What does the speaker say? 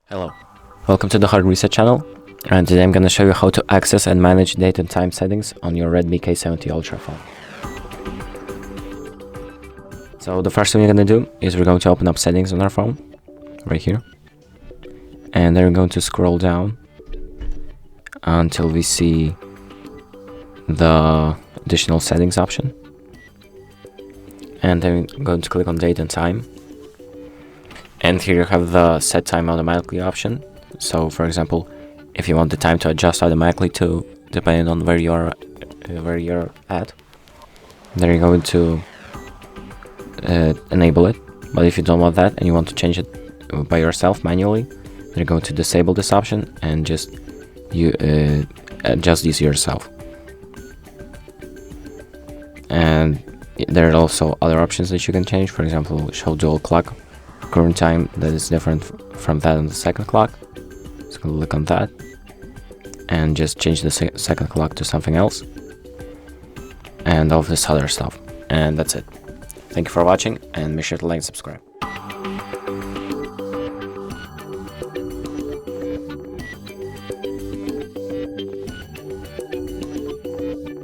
Hello, welcome to the Hard Reset channel, and today I'm going to show you how to access and manage date and time settings on your Redmi K70 Ultra phone. So the first thing we're going to do is we're going to open up settings on our phone, right here, and then we're going to scroll down until we see the additional settings option, and then we're going to click on date and time. And here you have the set time automatically option. So for example, if you want the time to adjust automatically to depending on where you're at, then you're going to enable it. But if you don't want that and you want to change it by yourself manually, then you're going to disable this option and just adjust this yourself. And there are also other options that you can change. For example, show dual clock current time that is different from that on the second clock. So click on that and just change the second clock to something else, and all of this other stuff. And that's it. Thank you for watching, and make sure to like and subscribe.